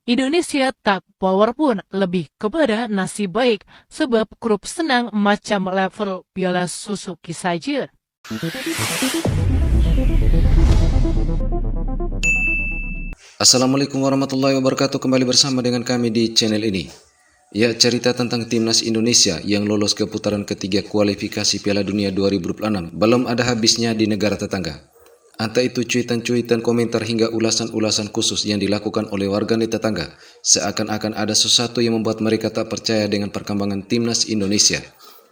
Indonesia tak power pun lebih kepada nasib baik sebab grup senang macam level Piala Suzuki saja. Assalamualaikum warahmatullahi wabarakatuh. Kembali bersama dengan kami di channel ini. Ya, cerita tentang timnas Indonesia yang lolos ke putaran ketiga kualifikasi Piala Dunia 2026 belum ada habisnya di negara tetangga. Entah itu cuitan-cuitan, komentar hingga ulasan-ulasan khusus yang dilakukan oleh warganet tetangga, seakan-akan ada sesuatu yang membuat mereka tak percaya dengan perkembangan timnas Indonesia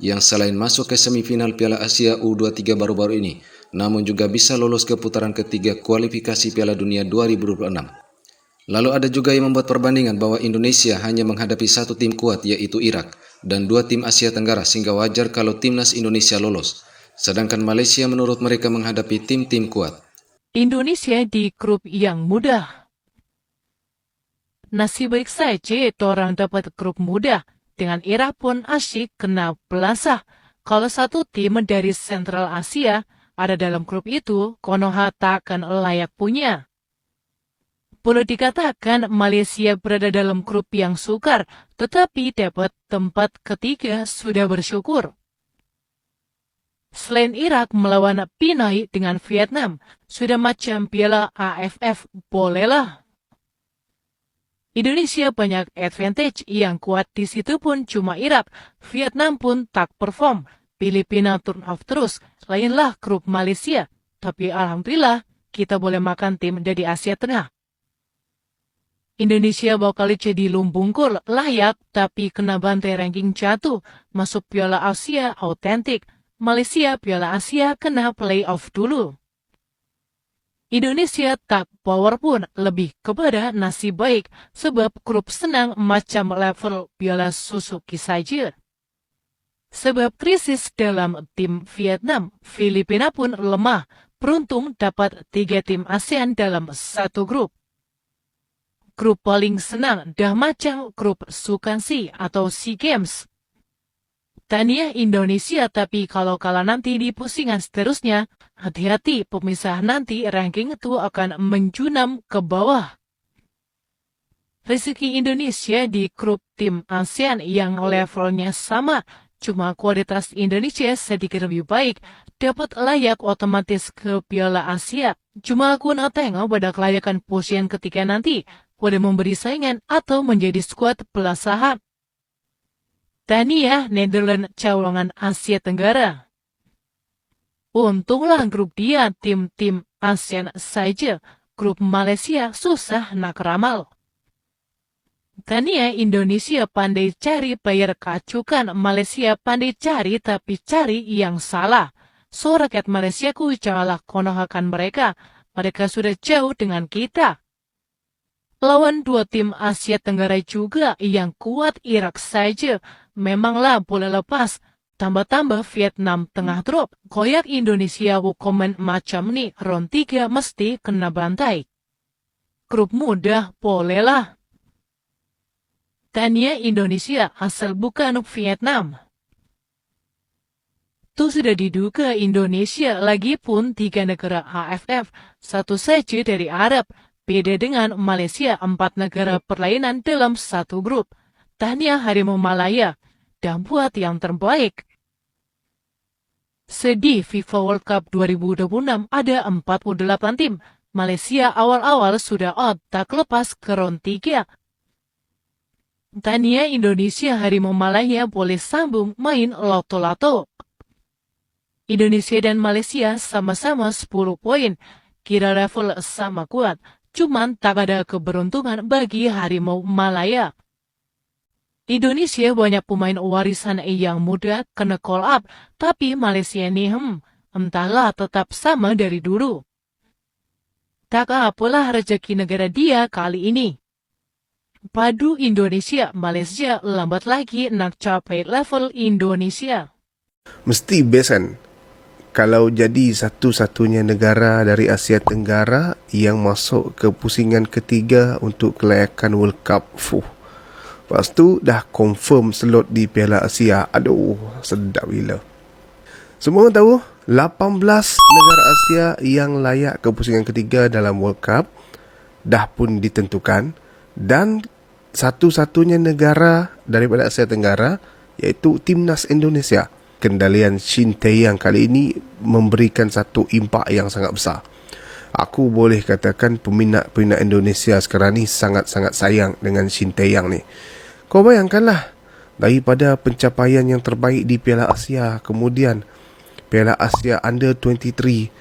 yang selain masuk ke semifinal Piala Asia U23 baru-baru ini, namun juga bisa lolos ke putaran ketiga kualifikasi Piala Dunia 2026. Lalu ada juga yang membuat perbandingan bahwa Indonesia hanya menghadapi satu tim kuat yaitu Irak dan dua tim Asia Tenggara sehingga wajar kalau timnas Indonesia lolos. Sedangkan Malaysia menurut mereka menghadapi tim-tim kuat. Indonesia di grup yang mudah. Nasib baik saja orang dapat grup mudah. Dengan Irak pun asyik kena belasah. Kalau satu tim dari Sentral Asia ada dalam grup itu, Konoha tak akan layak punya. Boleh dikatakan Malaysia berada dalam grup yang sukar, tetapi dapat tempat ketiga sudah bersyukur. Selain Irak melawan Pinai dengan Vietnam, sudah macam Piala AFF, bolehlah. Indonesia banyak advantage yang kuat di situ pun cuma Irak, Vietnam pun tak perform, Filipina turn off terus, lainlah grup Malaysia. Tapi alhamdulillah kita boleh makan tim dari Asia Tengah. Indonesia bakal jadi lumbungkul layak tapi kena bantai ranking jatuh, masuk Piala Asia autentik. Malaysia Piala Asia kena playoff dulu. Indonesia tak power pun lebih kepada nasib baik sebab grup senang macam level Piala Suzuki saja. Sebab krisis dalam tim Vietnam, Filipina pun lemah, beruntung dapat 3 tim ASEAN dalam satu grup. Grup paling senang dah macam grup Sukansi atau SEA Games. Tania Indonesia, tapi kalau kalah nanti di pusingan seterusnya, hati-hati pemisah nanti ranking itu akan menjunam ke bawah. Rezeki Indonesia di grup tim ASEAN yang levelnya sama, cuma kualitas Indonesia sedikit lebih baik, dapat layak otomatis ke Piala Asia. Cuma aku nak tengok pada kelayakan pusingan ketiga nanti, boleh memberi saingan atau menjadi skuad pelasahap. Tania Netherlands cawangan Asia Tenggara. Untunglah grup dia tim-tim ASEAN saja, grup Malaysia susah nak ramal. Tania Indonesia pandai cari bayar kacukan, Malaysia pandai cari tapi cari yang salah. So rakyat Malaysia ku janganlah konohakan mereka sudah jauh dengan kita. Lawan dua tim Asia Tenggara juga yang kuat Irak saja, memanglah boleh lepas. Tambah-tambah Vietnam tengah drop, koyak Indonesia komen macam ni, round 3 mesti kena bantai. Grup mudah bolehlah. Tania Indonesia asal bukan Vietnam. Itu sudah diduga Indonesia, lagi pun 3 negara AFF, satu saja dari Arab. Beda dengan Malaysia, 4 negara perlainan dalam satu grup. Tania Harimau Malaya, dan buat yang terbaik. Sedih FIFA World Cup 2026 ada 48 tim. Malaysia awal-awal sudah out, tak lepas ke round 3. Tania Indonesia Harimau Malaya boleh sambung main loto-loto. Indonesia dan Malaysia sama-sama 10 poin. Kira level sama kuat. Cuman tak ada keberuntungan bagi Harimau Malaya. Indonesia banyak pemain warisan yang muda kena call up, tapi Malaysia ni entahlah tetap sama dari dulu. Tak apalah rezeki negara dia kali ini. Padu Indonesia, Malaysia lambat lagi nak capai level Indonesia. Mesti best kan? Kalau jadi satu-satunya negara dari Asia Tenggara yang masuk ke pusingan ketiga untuk kelayakan World Cup. Lepas tu dah confirm slot di Piala Asia. Aduh, sedap gila. Semua orang tahu 18 negara Asia yang layak ke pusingan ketiga dalam World Cup dah pun ditentukan. Dan satu-satunya negara daripada Asia Tenggara iaitu Timnas Indonesia. Kendalian Shin Tae-yong kali ini memberikan satu impak yang sangat besar. Aku boleh katakan peminat-peminat Indonesia sekarang ni sangat-sangat sayang dengan Shin Tae-yong ni. Kau bayangkanlah, daripada pencapaian yang terbaik di Piala Asia, kemudian Piala Asia Under 23,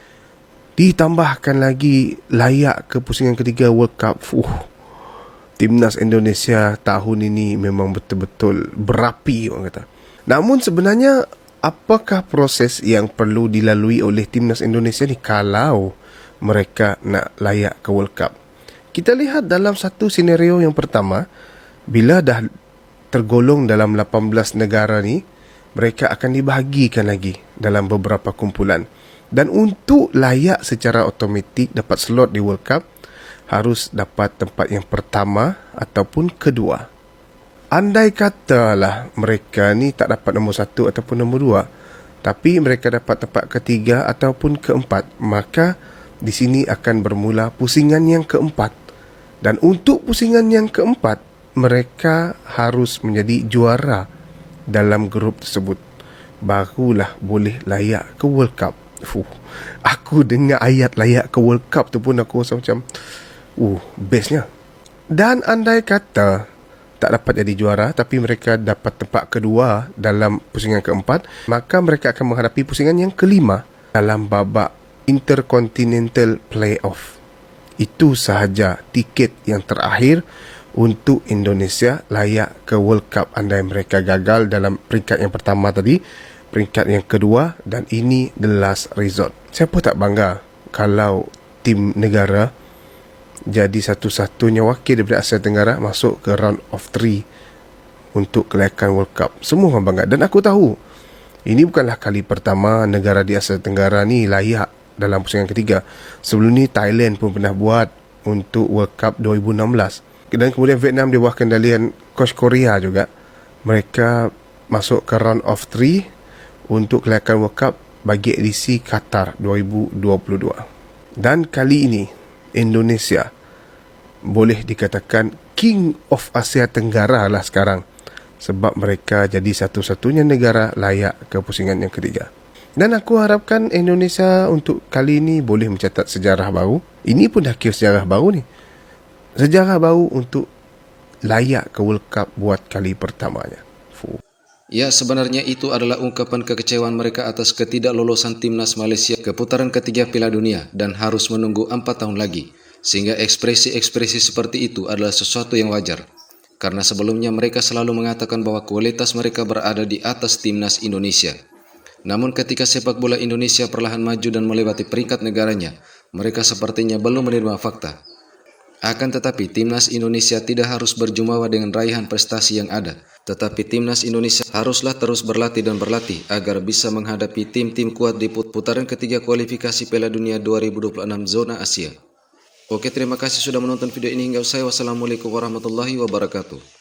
ditambahkan lagi layak ke pusingan ketiga World Cup. Timnas Indonesia tahun ini memang betul-betul berapi, orang kata. Namun sebenarnya, apakah proses yang perlu dilalui oleh Timnas Indonesia ni kalau mereka nak layak ke World Cup? Kita lihat dalam satu senario yang pertama, bila dah tergolong dalam 18 negara ni, mereka akan dibahagikan lagi dalam beberapa kumpulan. Dan untuk layak secara automatik dapat slot di World Cup, harus dapat tempat yang pertama ataupun kedua. Andai katalah mereka ni tak dapat nombor 1 ataupun nombor 2, tapi mereka dapat tempat ketiga ataupun keempat, maka di sini akan bermula pusingan yang keempat. Dan untuk pusingan yang keempat, mereka harus menjadi juara dalam grup tersebut. Barulah boleh layak ke World Cup. Aku dengar ayat layak ke World Cup tu pun aku rasa macam bestnya. Dan andai kata tak dapat jadi juara tapi mereka dapat tempat kedua dalam pusingan keempat, maka mereka akan menghadapi pusingan yang kelima dalam babak Intercontinental Playoff. Itu sahaja tiket yang terakhir untuk Indonesia layak ke World Cup andai mereka gagal dalam peringkat yang pertama tadi, peringkat yang kedua, dan ini the last resort. Siapa tak bangga kalau tim negara jadi satu-satunya wakil daripada Asia Tenggara masuk ke round of 3 untuk kelayakan World Cup. Semua orang bangga. Dan aku tahu ini bukanlah kali pertama negara di Asia Tenggara ni layak dalam pusingan ketiga. Sebelum ni Thailand pun pernah buat untuk World Cup 2016. Dan kemudian Vietnam di bawah kendalian coach Korea juga, mereka masuk ke round of 3 untuk kelayakan World Cup bagi edisi Qatar 2022. Dan kali ini Indonesia boleh dikatakan King of Asia Tenggara lah sekarang, sebab mereka jadi satu-satunya negara layak ke pusingan yang ketiga. Dan aku harapkan Indonesia untuk kali ini boleh mencatat sejarah baru. Ini pun dah kira sejarah baru ni. Sejarah baru untuk layak ke World Cup buat kali pertamanya. Ya, sebenarnya itu adalah ungkapan kekecewaan mereka atas ketidaklolosan timnas Malaysia ke putaran ketiga Piala Dunia dan harus menunggu 4 tahun lagi. Sehingga ekspresi-ekspresi seperti itu adalah sesuatu yang wajar. Karena sebelumnya mereka selalu mengatakan bahwa kualitas mereka berada di atas timnas Indonesia. Namun ketika sepak bola Indonesia perlahan maju dan melewati peringkat negaranya, mereka sepertinya belum menerima fakta. Akan tetapi, timnas Indonesia tidak harus berjumawa dengan raihan prestasi yang ada. Tetapi timnas Indonesia haruslah terus berlatih dan berlatih agar bisa menghadapi tim-tim kuat di putaran ketiga kualifikasi Piala Dunia 2026 zona Asia. Oke, terima kasih sudah menonton video ini hingga usai. Wassalamualaikum warahmatullahi wabarakatuh.